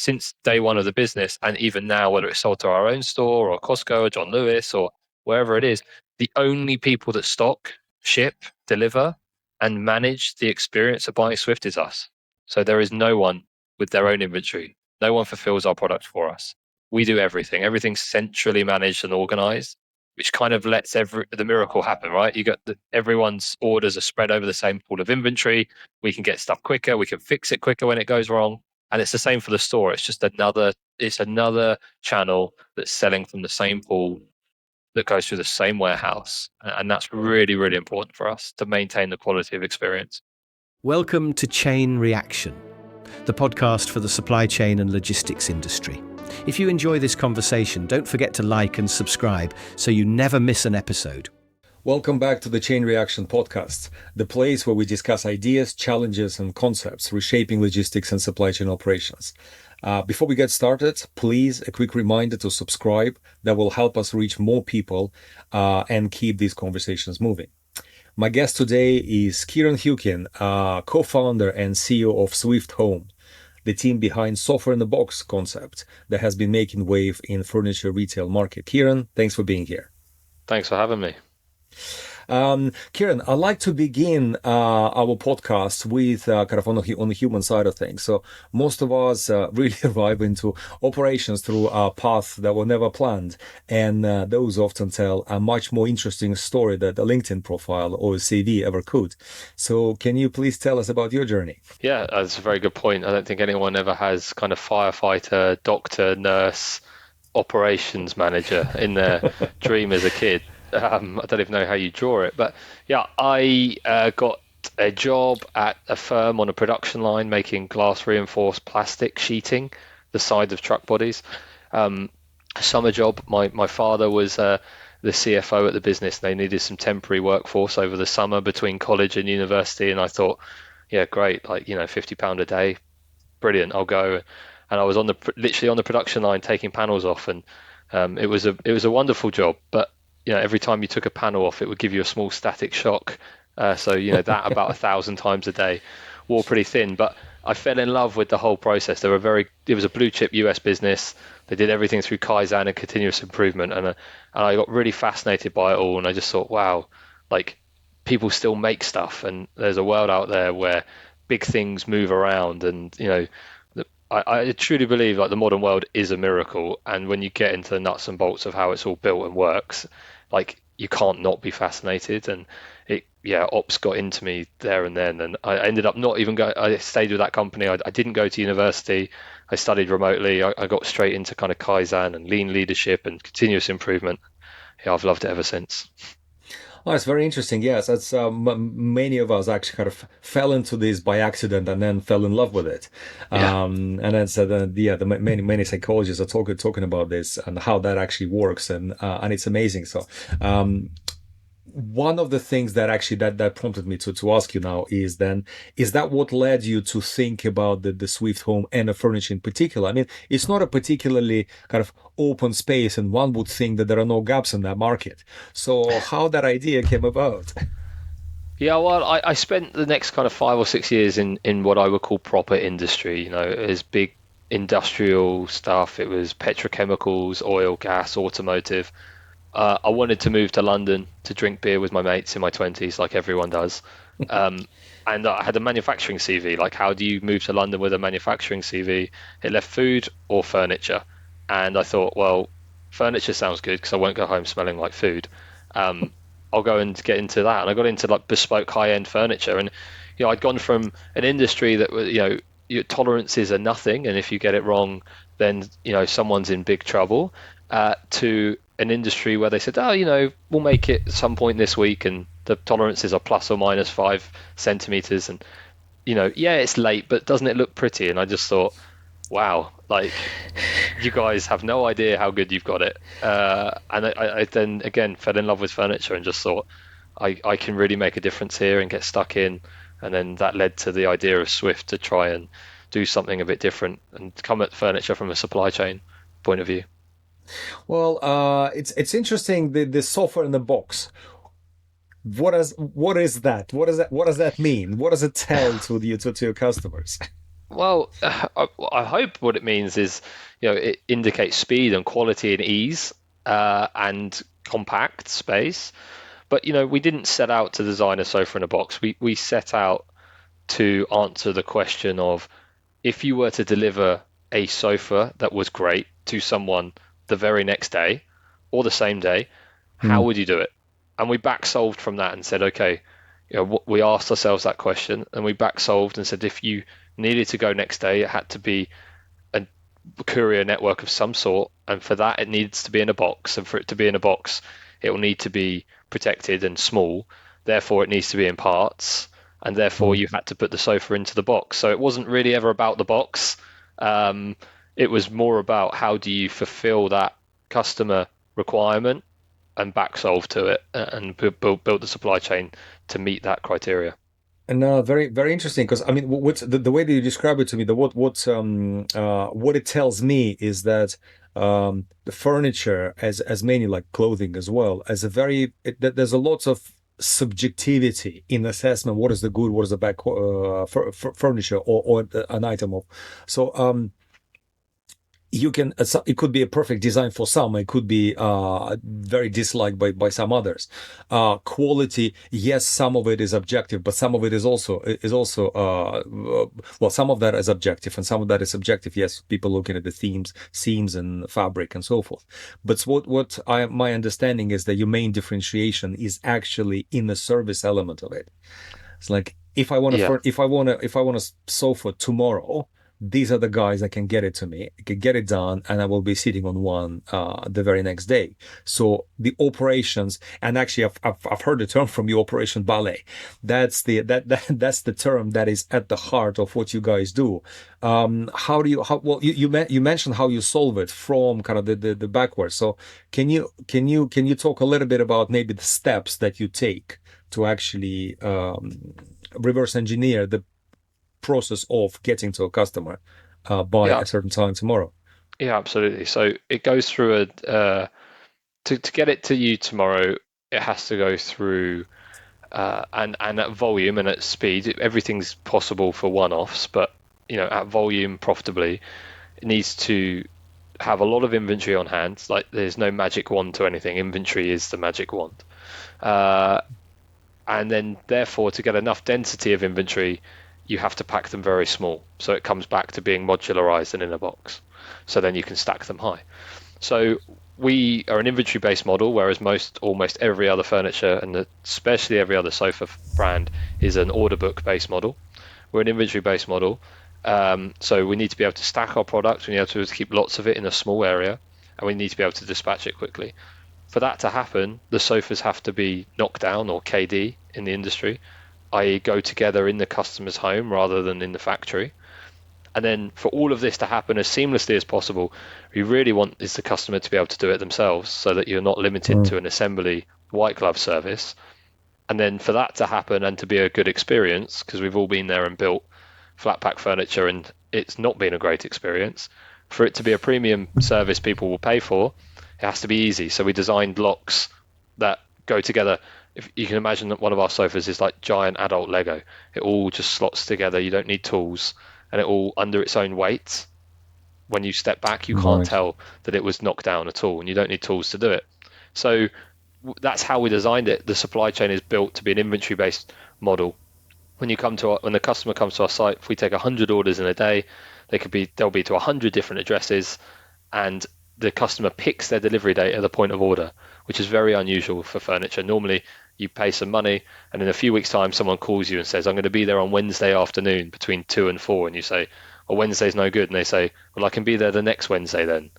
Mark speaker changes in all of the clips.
Speaker 1: since day one of the business, and even now, whether it's sold to our own store or Costco or John Lewis or wherever it is, the only people that stock, ship, deliver, and manage the experience of buying Swyft is us. So there is no one with their own inventory. No one fulfills our product for us. We do everything. Everything's centrally managed and organized, which kind of lets the miracle happen, right? You got everyone's orders are spread over the same pool of inventory. We can get stuff quicker. We can fix it quicker when it goes wrong. And it's the same for the store. It's just another channel that's selling from the same pool that goes through the same warehouse. And that's really, really important for us to maintain the quality of experience.
Speaker 2: Welcome to Chain Reaction, the podcast for the supply chain and logistics industry. If you enjoy this conversation, don't forget to like and subscribe so you never miss an episode.
Speaker 3: Welcome back to the Chain Reaction podcast, the place where we discuss ideas, challenges, and concepts reshaping logistics and supply chain operations. Before we get started, please, a quick reminder to subscribe. That will help us reach more people and keep these conversations moving. My guest today is Keiran Hewkin, co-founder and CEO of Swyft Home, the team behind software in the box concept that has been making wave in furniture retail market. Keiran, thanks for being here.
Speaker 1: Thanks for having me.
Speaker 3: Keiran, I'd like to begin our podcast with kind of on the human side of things. So most of us really arrive into operations through a path that were never planned, and those often tell a much more interesting story that a LinkedIn profile or a CV ever could. So can you please tell us about your journey?
Speaker 1: Yeah, that's a very good point. I don't think anyone ever has kind of firefighter, doctor, nurse, operations manager in their dream as a kid. I don't even know how you draw it, but yeah, I got a job at a firm on a production line making glass reinforced plastic sheeting, the side of truck bodies. Summer job. My father was the CFO at the business. They needed some temporary workforce over the summer between college and university, and I thought, yeah, great, like, £50 a day, brilliant, I'll go. And I was literally on the production line taking panels off, and it was a wonderful job, but every time you took a panel off, it would give you a small static shock. So that about 1,000 times a day wore pretty thin. But I fell in love with the whole process. It was a blue chip US business. They did everything through Kaizen and continuous improvement. And I got really fascinated by it all. And I just thought, wow, like, people still make stuff. And there's a world out there where big things move around. And, I truly believe like the modern world is a miracle, and when you get into the nuts and bolts of how it's all built and works, like, you can't not be fascinated. And ops got into me there and then, and I ended up not even going. I stayed with that company. I didn't go to university. I studied remotely. I got straight into kind of Kaizen and lean leadership and continuous improvement. Yeah, I've loved it ever since.
Speaker 3: Oh, it's very interesting. Yes, that's many of us actually kind of fell into this by accident and then fell in love with it.
Speaker 1: Yeah.
Speaker 3: And then the many psychologists are talking about this and how that actually works, and it's amazing. So, one of the things that actually that prompted me to ask you now is that what led you to think about the Swyft Home and the furniture in particular? I mean, it's not a particularly kind of open space, and one would think that there are no gaps in that market. So how that idea came about?
Speaker 1: Yeah, well, I spent the next kind of 5 or 6 years in what I would call proper industry. It was big industrial stuff. It was petrochemicals, oil, gas, automotive. I wanted to move to London to drink beer with my mates in my 20s, like everyone does. And I had a manufacturing CV. Like, how do you move to London with a manufacturing CV? It left food or furniture. And I thought, well, furniture sounds good because I won't go home smelling like food. I'll go and get into that. And I got into like bespoke high-end furniture. And, I'd gone from an industry that was, your tolerances are nothing. And if you get it wrong, then, someone's in big trouble, to an industry where they said, we'll make it at some point this week, and the tolerances are plus or minus 5 centimeters, and it's late, but doesn't it look pretty? And I just thought, wow, like, you guys have no idea how good you've got it. And I then again fell in love with furniture and just thought, I can really make a difference here and get stuck in. And then that led to the idea of Swyft to try and do something a bit different and come at furniture from a supply chain point of view.
Speaker 3: Well, it's interesting, the software in the box. What is that? What does that mean? What does it tell to your customers?
Speaker 1: Well, I hope what it means is, it indicates speed and quality and ease, and compact space. But we didn't set out to design a sofa in a box. We set out to answer the question of, if you were to deliver a sofa that was great to someone the very next day or the same day, how
Speaker 3: Mm.
Speaker 1: would you do it? And we back solved from that and said, okay, we asked ourselves that question and we back solved and said, if you needed to go next day, it had to be a courier network of some sort, and for that, it needs to be in a box. And for it to be in a box, it will need to be protected and small. Therefore, it needs to be in parts, and therefore,
Speaker 3: Mm.
Speaker 1: you had to put the sofa into the box. So it wasn't really ever about the box. Um, it was more about how do you fulfill that customer requirement and back solve to it and build the supply chain to meet that criteria.
Speaker 3: And very very interesting, because I mean, what's the way that you describe it to me, the what it tells me is that the furniture, as many like clothing as well, as a there's a lot of subjectivity in assessment. What is the good, what is the bad furniture, or an item of. So you can it could be a perfect design for some, it could be very disliked by some others. Quality, yes, some of it is objective, but some of it is also well, some of that is objective and some of that is subjective. Yes, people looking at the seams and fabric and so forth. But my understanding is that your main differentiation is actually in the service element of it. It's like,
Speaker 1: Yeah,
Speaker 3: if I want a sofa tomorrow, these are the guys that can get it to me. I can get it done, and I will be sitting on one the very next day. So the operations, and actually, I've heard the term from you, operation ballet. That's the term that is at the heart of what you guys do. You mentioned how you solve it from kind of the backwards. So can you talk a little bit about maybe the steps that you take to actually reverse engineer the process of getting to a customer by
Speaker 1: yeah,
Speaker 3: a certain time tomorrow?
Speaker 1: yeah, absolutely. So it goes through to get it to you tomorrow, it has to go through and at volume and at speed. Everything's possible for one-offs, but at volume profitably, it needs to have a lot of inventory on hand. Like there's no magic wand to anything. Inventory is the magic wand. Uh, and then therefore to get enough density of inventory, you have to pack them very small. So it comes back to being modularized and in a box. So then you can stack them high. So we are an inventory-based model, whereas almost every other furniture and especially every other sofa brand is an order book-based model. We're an inventory-based model, so we need to be able to stack our product. We need to be able to keep lots of it in a small area, and we need to be able to dispatch it quickly. For that to happen, the sofas have to be knocked down, or KD in the industry, i.e., go together in the customer's home rather than in the factory. And then for all of this to happen as seamlessly as possible, we really want is the customer to be able to do it themselves so that you're not limited
Speaker 3: Mm.
Speaker 1: to an assembly white glove service. And then for that to happen and to be a good experience, because we've all been there and built flat pack furniture and it's not been a great experience, for it to be a premium service people will pay for, it has to be easy. So we designed locks that go together. If you can imagine that one of our sofas is like giant adult Lego, it all just slots together. You don't need tools, and it all under its own weight. When you step back, you can't
Speaker 3: Right.
Speaker 1: tell that it was knocked down at all, and you don't need tools to do it. So that's how we designed it. The supply chain is built to be an inventory based model. When the customer comes to our site, if we take 100 orders in a day, they'll be to 100 different addresses, and the customer picks their delivery date at the point of order, which is very unusual for furniture. Normally, you pay some money, and in a few weeks' time, someone calls you and says, "I'm going to be there on Wednesday afternoon between 2 and 4," and you say, "Well, Wednesday's no good," and they say, "Well, I can be there the next Wednesday then."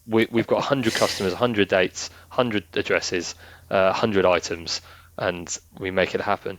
Speaker 1: We've got 100 customers, 100 dates, 100 addresses, 100 items, and we make it happen.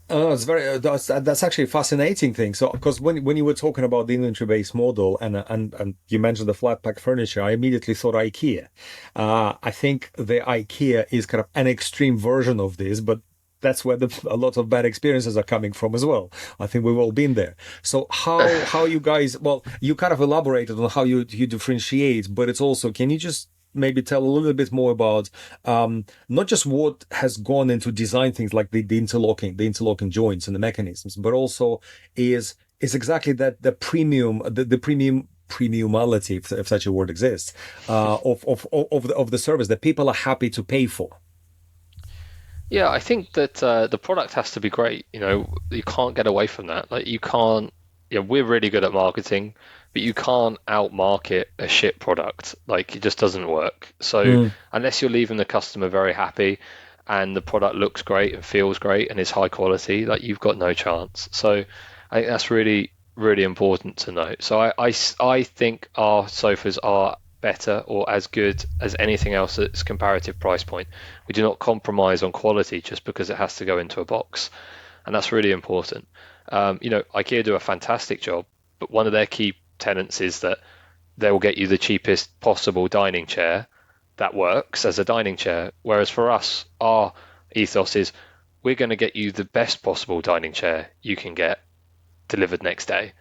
Speaker 3: Oh, it's very that's actually a fascinating thing. So, because when you were talking about the inventory-based model, and you mentioned the flat pack furniture, I immediately thought IKEA. I think the IKEA is kind of an extreme version of this, but that's where a lot of bad experiences are coming from as well. I think we've all been there. So how you guys? Well, you kind of elaborated on how you differentiate, but it's also, can you just maybe tell a little bit more about not just what has gone into design things like the interlocking joints and the mechanisms, but also is is exactly that the premium, the premiumality, if such a word exists, of the service that people are happy to pay for.
Speaker 1: Yeah, I think that the product has to be great. You know, you can't get away from that. Like you can't, yeah, we're really good at marketing, but you can't outmarket a shit product. Like it just doesn't work. So
Speaker 3: Mm.
Speaker 1: unless you're leaving the customer very happy and the product looks great and feels great and is high quality, like you've got no chance. So I think that's really, really important to note. So I think our sofas are better or as good as anything else at its comparative price point. We do not compromise on quality just because it has to go into a box, and that's really important. You know, IKEA do a fantastic job, but one of their key tenets is that they will get you the cheapest possible dining chair that works as a dining chair. Whereas for us, our ethos is we're going to get you the best possible dining chair you can get delivered next day.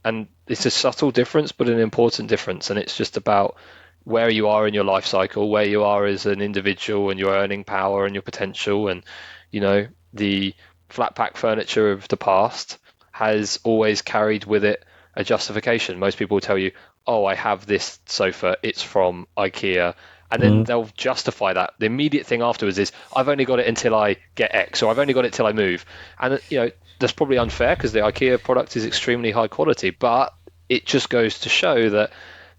Speaker 1: And it's a subtle difference, but an important difference. And it's just about where you are in your life cycle, where you are as an individual and your earning power and your potential. And, you know, the flat pack furniture of the past has always carried with it a justification. Most people will tell you, oh, I have this sofa, it's from IKEA. And then
Speaker 3: Mm.
Speaker 1: they'll justify that. The immediate thing afterwards is, I've only got it until I get X, or I've only got it till I move. And, you know, that's probably unfair because the IKEA product is extremely high quality, but it just goes to show that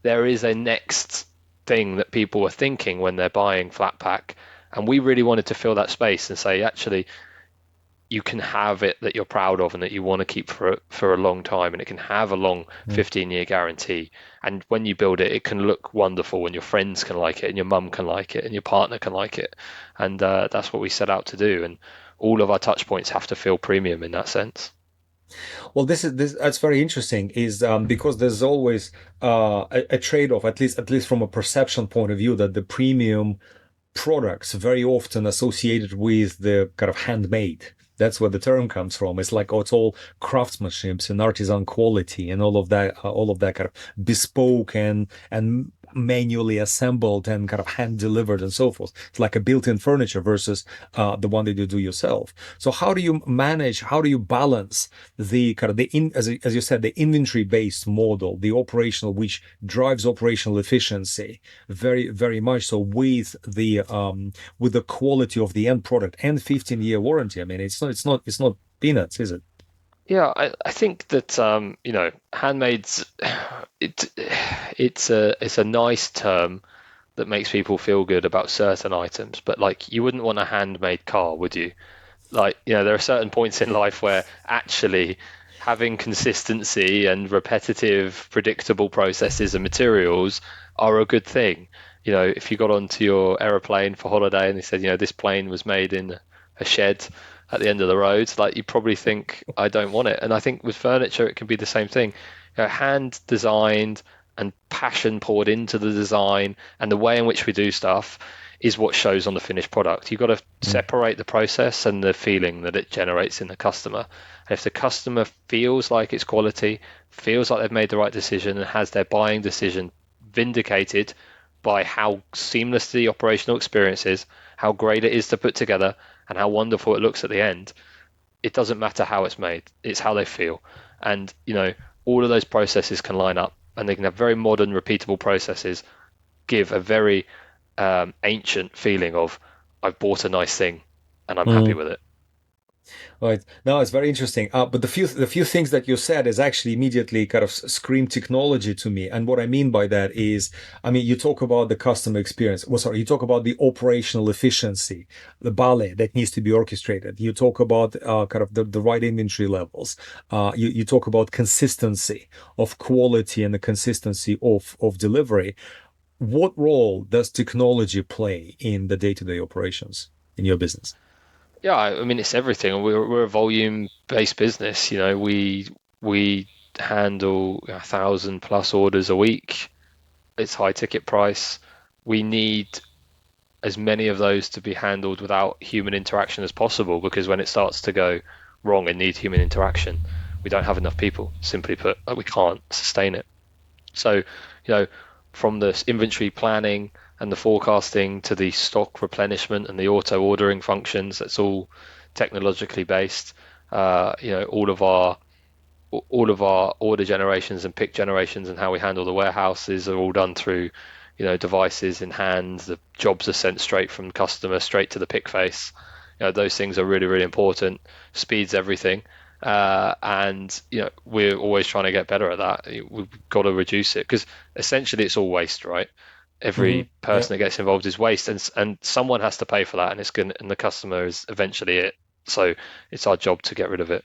Speaker 1: there is a next thing that people are thinking when they're buying flat pack. And we really wanted to fill that space and say, actually, you can have it that you're proud of and that you want to keep for a long time, and it can have a long
Speaker 3: Mm.
Speaker 1: 15-year guarantee. And when you build it, it can look wonderful, and your friends can like it, and your mum can like it, and your partner can like it. And that's what we set out to do. And all of our touch points have to feel premium in that sense.
Speaker 3: Well, this that's very interesting. Is because there's always a trade-off, at least from a perception point of view, that the premium products very often associated with the kind of handmade. That's where the term comes from. It's like, oh, it's all craftsmanship and artisan quality and all of that kind of bespoke and manually assembled and kind of hand delivered and so forth. It's like a built-in furniture versus the one that you do yourself. So how do you manage? How do you balance the kind of as you said, the inventory-based model, the operational, which drives operational efficiency very, very much so with the quality of the end product and 15-year warranty. I mean, it's not peanuts, is it?
Speaker 1: Yeah, I think that you know, handmaids it it's a nice term that makes people feel good about certain items, but like you wouldn't want a handmade car, would you? Like, you know, there are certain points in life where actually having consistency and repetitive, predictable processes and materials are a good thing. You know, if you got onto your aeroplane for holiday and they said, you know, this plane was made in a shed at the end of the road, like you probably think, I don't want it. And I think with furniture, it can be the same thing. You know, hand designed and passion poured into the design and the way in which we do stuff is what shows on the finished product. You've got to
Speaker 3: Mm.
Speaker 1: separate the process and the feeling that it generates in the customer. And if the customer feels like it's quality, feels like they've made the right decision, and has their buying decision vindicated by how seamless the operational experience is, how great it is to put together, and how wonderful it looks at the end, it doesn't matter how it's made, it's how they feel. And, you know, all of those processes can line up and they can have very modern, repeatable processes, give a very ancient feeling of I've bought a nice thing and I'm happy
Speaker 3: Mm.
Speaker 1: with it.
Speaker 3: Right. No, it's very interesting. But the few things that you said is actually immediately kind of scream technology to me. And what I mean by that is, I mean, you talk about the customer experience. Well, sorry, you talk about the operational efficiency, the ballet that needs to be orchestrated. You talk about kind of the right inventory levels. You talk about consistency of quality and the consistency of delivery. What role does technology play in the day-to-day operations in your business?
Speaker 1: Yeah, I mean it's everything. We're a volume-based business. You know, we handle 1,000 plus orders a week. It's high ticket price. We need as many of those to be handled without human interaction as possible because when it starts to go wrong and need human interaction, we don't have enough people. Simply put, like we can't sustain it. So, you know, from the inventory planning and the forecasting to the stock replenishment and the auto ordering functions, that's all technologically based. You know, all of our order generations and pick generations and how we handle the warehouses are all done through, devices in hand. The jobs are sent straight from customer straight to the pick face. Those things are really, really important. Speed's everything. And we're always trying to get better at that. We've got to reduce it because essentially it's all waste, right? Every
Speaker 3: Yeah.
Speaker 1: person that gets involved is waste, and someone has to pay for that, and and the customer is eventually it. So it's our job to get rid of it.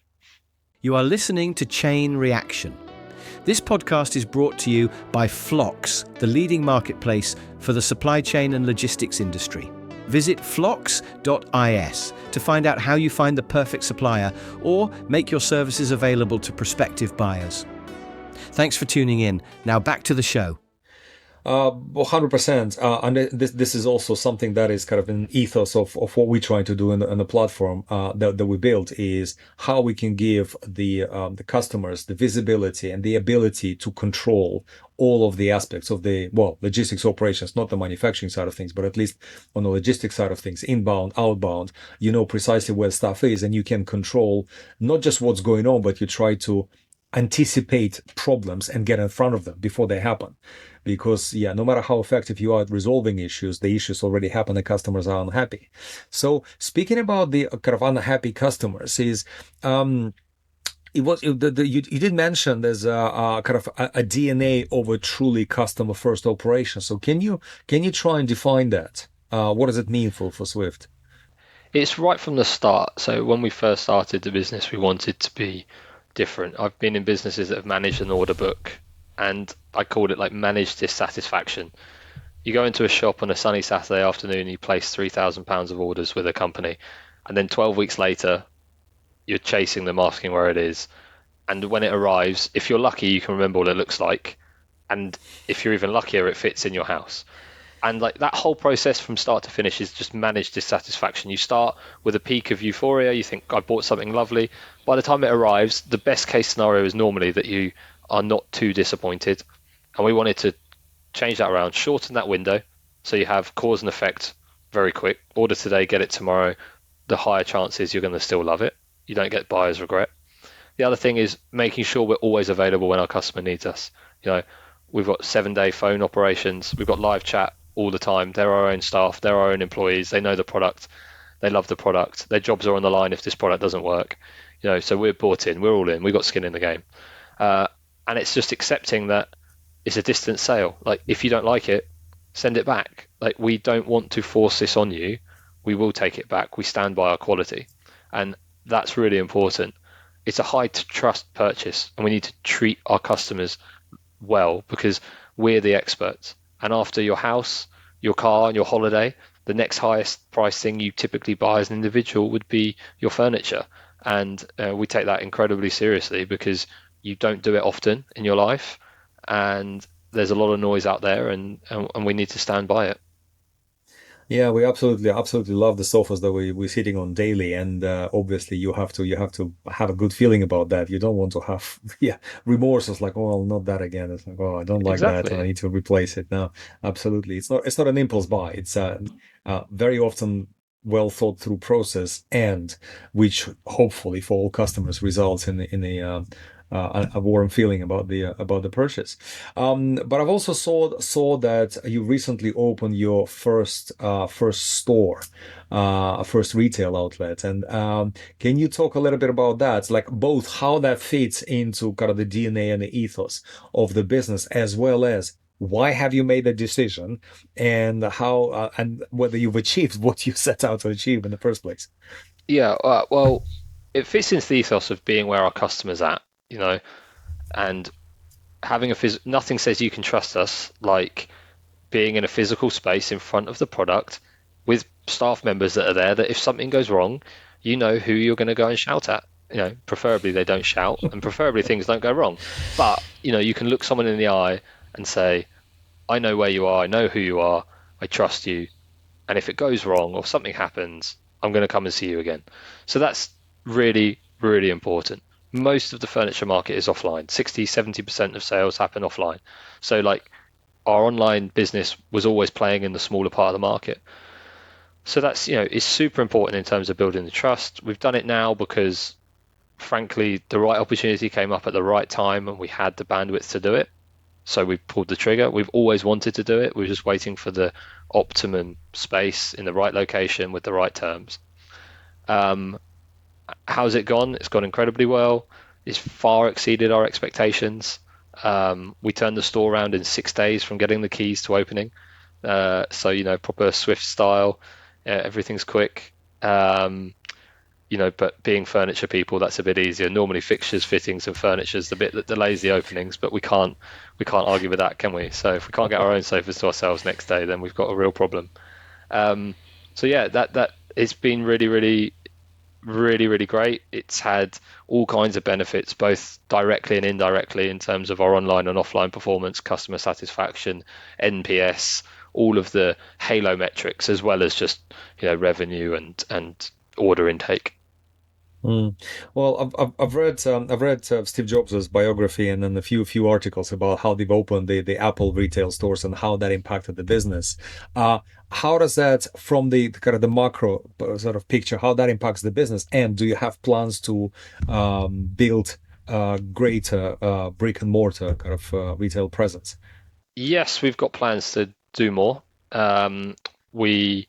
Speaker 2: You are listening to Chain Reaction. This podcast is brought to you by Phlox, the leading marketplace for the supply chain and logistics industry. Visit phlox.is to find out how you find the perfect supplier or make your services available to prospective buyers. Thanks for tuning in. Now back to the show.
Speaker 3: 100%. And this is also something that is kind of an ethos of what we're trying to do in the platform that we built, is how we can give the customers the visibility and the ability to control all of the aspects of the logistics operations, not the manufacturing side of things, but at least on the logistics side of things, inbound, outbound. You know precisely where stuff is, and you can control not just what's going on, but you try to anticipate problems and get in front of them before they happen. Because no matter how effective you are at resolving issues, the issues already happen, the customers are unhappy. So speaking about the kind of unhappy customers, is you did mention there's a kind of a DNA of a truly customer first operation. So can you try and define that? What does it mean for Swyft?
Speaker 1: It's right from the start. So when we first started the business, we wanted to be different. I've been in businesses that have managed an order book, and I called it like managed dissatisfaction. You go into a shop on a sunny Saturday afternoon, you place £3,000 of orders with a company, and then 12 weeks later, you're chasing them, asking where it is. And when it arrives, if you're lucky, you can remember what it looks like. And if you're even luckier, it fits in your house. And like that whole process from start to finish is just managed dissatisfaction. You start with a peak of euphoria. You think, I bought something lovely. By the time it arrives, the best case scenario is normally that you are not too disappointed. And we wanted to change that around, shorten that window. So you have cause and effect very quick. Order today, get it tomorrow. The higher chances you're going to still love it. You don't get buyer's regret. The other thing is making sure we're always available when our customer needs us. We've got 7-day phone operations. We've got live chat all the time. They're our own staff. They're our own employees. They know the product. They love the product. Their jobs are on the line if this product doesn't work. So we're bought in. We're all in. We've got skin in the game. And it's just accepting that it's a distant sale. Like, if you don't like it, send it back. Like, we don't want to force this on you. We will take it back. We stand by our quality. And that's really important. It's a high trust purchase, and we need to treat our customers well because we're the experts. And after your house, your car, and your holiday, the next highest price thing you typically buy as an individual would be your furniture. And we take that incredibly seriously because you don't do it often in your life, and there's a lot of noise out there, and we need to stand by it.
Speaker 3: Yeah, we absolutely love the sofas that we're sitting on daily, and obviously you have to have a good feeling about that. You don't want to have remorse. It's like, oh, not that again. It's like, oh, I don't like that, and I
Speaker 1: Exactly.
Speaker 3: need to replace it. No, absolutely, it's not an impulse buy. It's very often well thought through process, and which hopefully for all customers results in a warm feeling about the purchase. But I've also saw that you recently opened your first store, a first retail outlet, and can you talk a little bit about that? Like both how that fits into kind of the DNA and the ethos of the business, as well as why have you made that decision, and how and whether you've achieved what you set out to achieve in the first place.
Speaker 1: Yeah. Well, it fits into the ethos of being where our customers at, and having nothing says you can trust us like being in a physical space in front of the product with staff members that are there, that if something goes wrong, you know who you're going to go and shout at. Preferably they don't shout, and preferably things don't go wrong. But you can look someone in the eye and say, I know where you are, I know who you are, I trust you, and if it goes wrong or something happens, I'm going to come and see you again. So that's really, really important. Most of the furniture market is offline. 60-70% of sales happen offline. So like our online business was always playing in the smaller part of the market. So that's, it's super important in terms of building the trust. We've done it now because frankly, the right opportunity came up at the right time and we had the bandwidth to do it. So we pulled the trigger. We've always wanted to do it. We were just waiting for the optimum space in the right location with the right terms. Um, how's it gone? It's gone incredibly well. It's far exceeded our expectations. We turned the store around in 6 days from getting the keys to opening. So, proper Swift style. Everything's quick. But being furniture people, that's a bit easier. Normally, fixtures, fittings, and furniture is the bit that delays the openings, but we can't argue with that, can we? So if we can't get our own sofas to ourselves next day, then we've got a real problem. Um, so yeah, that it's been really, really, really, really great. It's had all kinds of benefits, both directly and indirectly, in terms of our online and offline performance, customer satisfaction, NPS, all of the halo metrics, as well as just revenue and order intake.
Speaker 3: Mm. Well, I've read Steve Jobs' biography and then a few articles about how they've opened the Apple retail stores and how that impacted the business. How does that, from the kind of the macro sort of picture, how that impacts the business? And do you have plans to build greater brick and mortar kind of retail presence?
Speaker 1: Yes, we've got plans to do more. We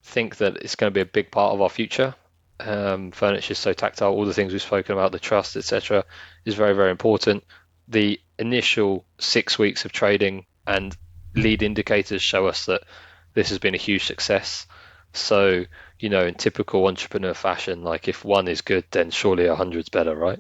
Speaker 1: think that it's going to be a big part of our future. Furniture is so tactile, all the things we've spoken about, the trust, etc., is very, very important. The initial 6 weeks of trading and lead indicators show us that this has been a huge success. So, in typical entrepreneur fashion, like if one is good, then surely a hundred's better, right?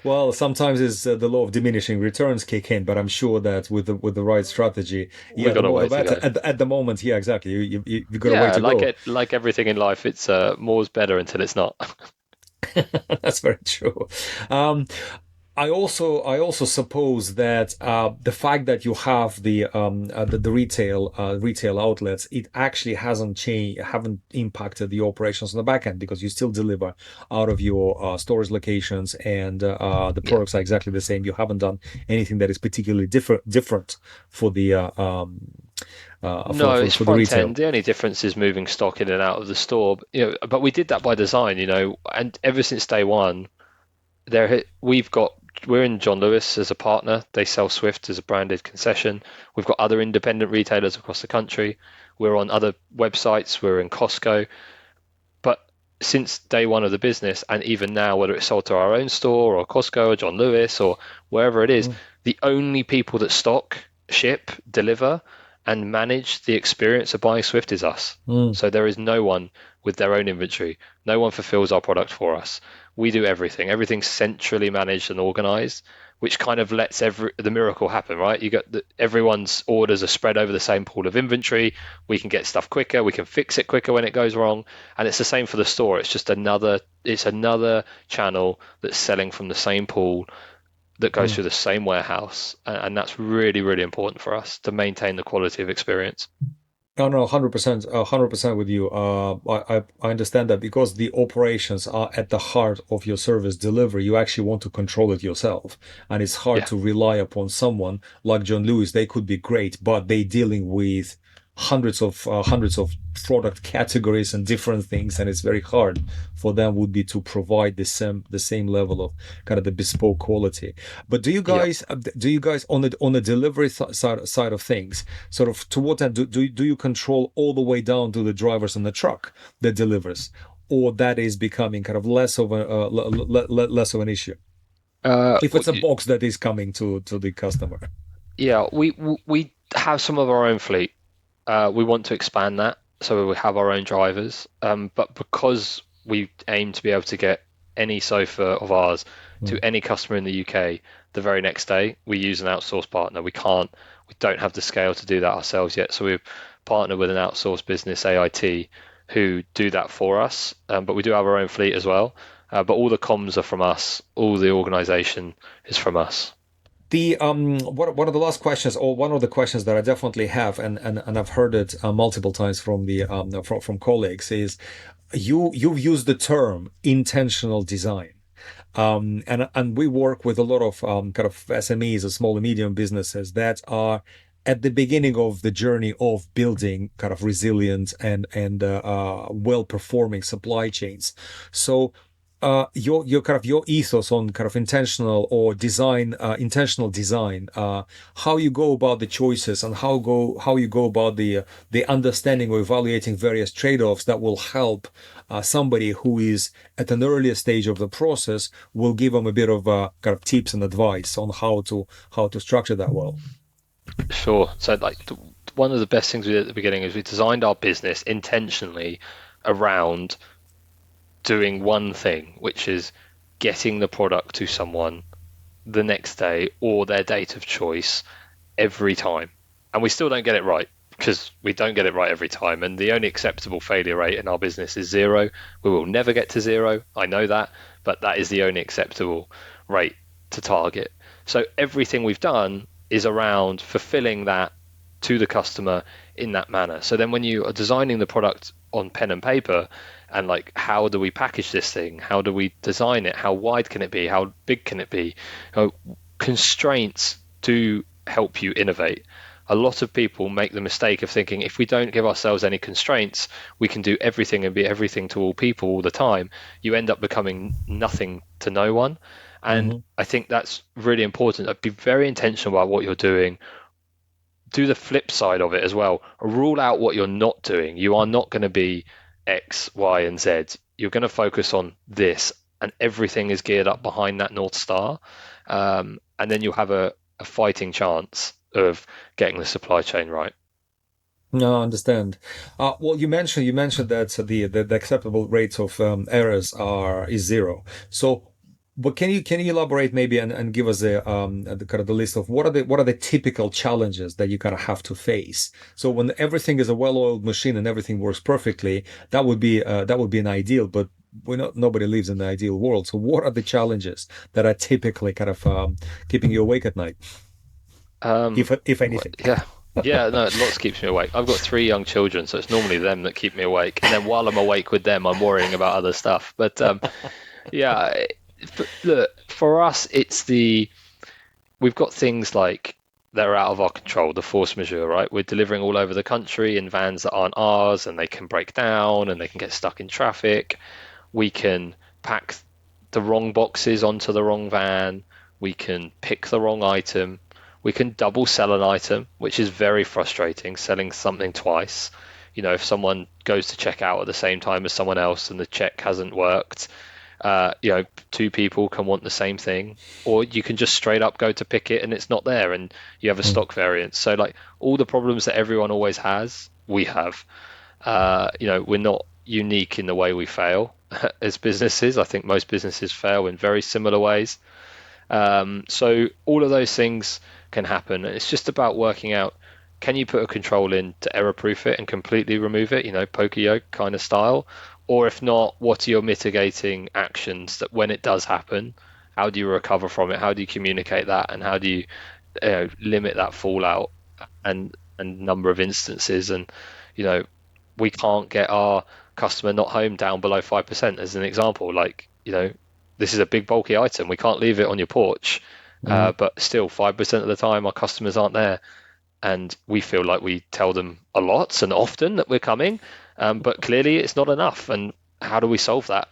Speaker 3: Well, sometimes it's the law of diminishing returns kick in, but I'm sure that with the right strategy,
Speaker 1: We've
Speaker 3: yeah,
Speaker 1: got a way to
Speaker 3: at,
Speaker 1: go.
Speaker 3: at the moment, yeah, exactly. You've got a way
Speaker 1: Yeah,
Speaker 3: to go.
Speaker 1: like everything in life, it's more's better until it's not.
Speaker 3: That's very true. Um, I also suppose that the fact that you have the retail outlets, it actually haven't impacted the operations on the back end because you still deliver out of your storage locations and the
Speaker 1: Yeah.
Speaker 3: products are exactly the same. You haven't done anything that is particularly different for the
Speaker 1: No, it's
Speaker 3: for the
Speaker 1: front
Speaker 3: retail.
Speaker 1: end. The only difference is moving stock in and out of the store. But we did that by design, and ever since day one, we're in John Lewis as a partner. They sell Swift as a branded concession. We've got other independent retailers across the country. We're on other websites. We're in Costco. But since day one of the business, and even now, whether it's sold to our own store or Costco or John Lewis or wherever it is,
Speaker 3: Mm,
Speaker 1: the only people that stock, ship, deliver, and manage the experience of buying Swift is us.
Speaker 3: mm,
Speaker 1: So there is no one with their own inventory. No one fulfills our product for us. We do everything. Everything's centrally managed and organized, which kind of lets the miracle happen, right? Everyone's orders are spread over the same pool of inventory. We can get stuff quicker. We can fix it quicker when it goes wrong, and it's the same for the store. It's another channel that's selling from the same pool that goes
Speaker 3: mm.
Speaker 1: through the same warehouse, and that's really, really important for us to maintain the quality of experience.
Speaker 3: No, no, 100%, 100% with you. I understand that because the operations are at the heart of your service delivery, you actually want to control it yourself. And it's hard
Speaker 1: Yeah,
Speaker 3: to rely upon someone like John Lewis. They could be great, but they dealing with hundreds of product categories and different things, and it's very hard for them would be to provide the same level of kind of the bespoke quality. But
Speaker 1: yeah.
Speaker 3: do you guys on the delivery side of things, sort of to what end do you control all the way down to the drivers in the truck that delivers, or that is becoming kind of less of less of an issue
Speaker 1: Uh,
Speaker 3: if it's a box that is coming to the customer?
Speaker 1: yeah, we have some of our own fleet. We want to expand that, so we have our own drivers. But because we aim to be able to get any sofa of ours to
Speaker 3: Mm,
Speaker 1: any customer in the UK the very next day, we use an outsourced partner. We don't have the scale to do that ourselves yet. So we've partnered with an outsourced business, AIT, who do that for us. But we do have our own fleet as well. But all the comms are from us. All the organization is from us.
Speaker 3: The one of the last questions, or one of the questions that I definitely have, and I've heard it multiple times from the from colleagues, is you've used the term intentional design. And we work with a lot of kind of SMEs or small and medium businesses that are at the beginning of the journey of building kind of resilient and well performing supply chains. So your kind of your ethos on kind of intentional design, how you go about the choices and how you go about the understanding or evaluating various trade-offs that will help somebody who is at an earlier stage of the process, will give them a bit of kind of tips and advice on how to structure that well.
Speaker 1: Sure. So, like, one of the best things we did at the beginning is we designed our business intentionally around doing one thing, which is getting the product to someone the next day or their date of choice every time. And we still don't get it right because we don't get it right every time. And the only acceptable failure rate in our business is zero. We will never get to zero. I know that, but that is the only acceptable rate to target. So everything we've done is around fulfilling that to the customer in that manner. So then when you are designing the product on pen and paper and like, how do we package this thing? How do we design it? How wide can it be? How big can it be? Constraints do help you innovate. A lot of people make the mistake of thinking if we don't give ourselves any constraints, we can do everything and be everything to all people all the time. You end up becoming nothing to no one. And
Speaker 3: Hmm.
Speaker 1: I think that's really important. Be very intentional about what you're doing. Do the flip side of it as well. Rule out what you're not doing. You are not going to be X, Y, and Z. You're going to focus on this, and everything is geared up behind that North Star. And then you'll have a fighting chance of getting the supply chain right.
Speaker 3: No, I understand. Well, you mentioned that the acceptable rates of errors are is zero. So, but can you elaborate maybe and give us the kind of the list of what are the typical challenges that you kind of have to face? So when everything is a well-oiled machine and everything works perfectly, that would be an ideal, but nobody lives in the ideal world. So what are the challenges that are typically kind of keeping you awake at night, if anything?
Speaker 1: Yeah. Yeah, no, lots keeps me awake. I've got three young children, so it's normally them that keep me awake. And then while I'm awake with them, I'm worrying about other stuff. But yeah, look, for us, we've got things like that are out of our control, the force majeure, right? We're delivering all over the country in vans that aren't ours, and they can break down and they can get stuck in traffic. We can pack the wrong boxes onto the wrong van. We can pick the wrong item. We can double sell an item, which is very frustrating, selling something twice. If someone goes to check out at the same time as someone else and the check hasn't worked, two people can want the same thing, or you can just straight up go to pick it and it's not there and you have a
Speaker 3: Mm.
Speaker 1: stock variance. So like all the problems that everyone always has, we have. We're not unique in the way we fail as businesses. I think most businesses fail in very similar ways. So all of those things can happen. It's just about working out, can you put a control in to error proof it and completely remove it, poker yoke kind of style? Or if not, what are your mitigating actions that when it does happen, how do you recover from it? How do you communicate that? And how do you, limit that fallout and number of instances? And, you know, we can't get our customer not home down below 5% as an example. Like, this is a big bulky item. We can't leave it on your porch.
Speaker 3: Mm.
Speaker 1: But still, 5% of the time, our customers aren't there. And we feel like we tell them a lot and often that we're coming, but clearly it's not enough. And how do we solve that?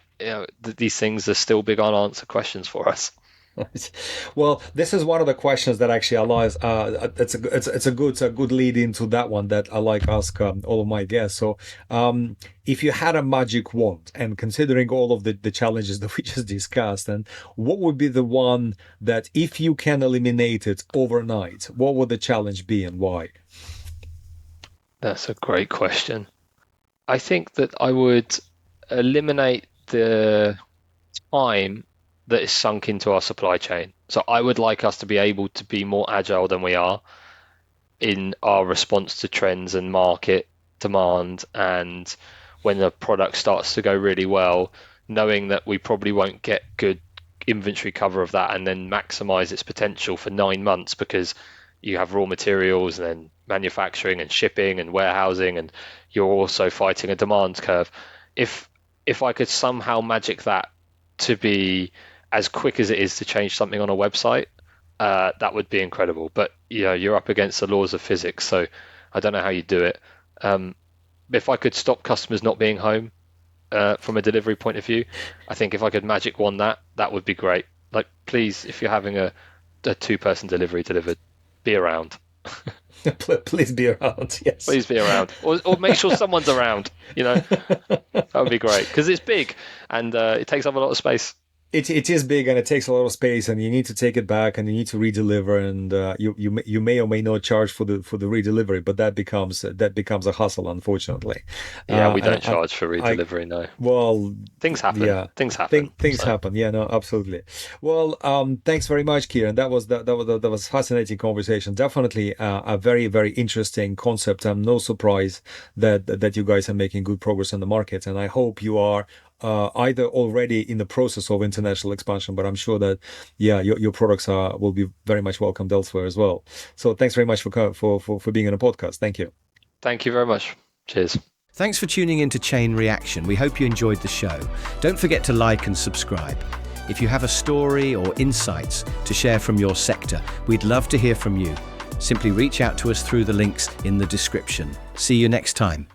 Speaker 1: These things are still big unanswered questions for us.
Speaker 3: Well, this is one of the questions that actually allows. It's a good lead into that one that I like ask all of my guests. So, if you had a magic wand, and considering all of the challenges that we just discussed, and what would be the one that if you can eliminate it overnight, what would the challenge be and why?
Speaker 1: That's a great question. I think that I would eliminate the time that is sunk into our supply chain. So I would like us to be able to be more agile than we are in our response to trends and market demand. And when the product starts to go really well, knowing that we probably won't get good inventory cover of that and then maximize its potential for 9 months because you have raw materials and then manufacturing and shipping and warehousing, and you're also fighting a demand curve. If I could somehow magic that to be as quick as it is to change something on a website, that would be incredible. But you're up against the laws of physics, so I don't know how you do it. If I could stop customers not being home, from a delivery point of view. I think if I could magic wand that, that would be great. Like, please, if you're having a two-person delivery delivered, be around.
Speaker 3: Please be around. Yes.
Speaker 1: Please be around, or make sure someone's around. That would be great because it's big and it takes up a lot of space.
Speaker 3: It is big and it takes a lot of space, and you need to take it back and you need to redeliver, and you may or may not charge for the redelivery, but that becomes a hustle, unfortunately.
Speaker 1: Yeah, we don't charge for redelivery, no.
Speaker 3: Well,
Speaker 1: things happen.
Speaker 3: yeah,
Speaker 1: Things happen.
Speaker 3: Things happen. Yeah, no, absolutely. Well, thanks very much, Keiran. That was fascinating conversation. Definitely a very, very interesting concept. I'm no surprise that you guys are making good progress on the market, and I hope you are either already in the process of international expansion, but I'm sure that your products will be very much welcomed elsewhere as well. So thanks very much for being on a podcast. Thank you.
Speaker 1: Thank you very much. Cheers.
Speaker 2: Thanks for tuning in to Chain Reaction. We hope you enjoyed the show. Don't forget to like and subscribe. If you have a story or insights to share from your sector, we'd love to hear from you. Simply reach out to us through the links in the description. See you next time.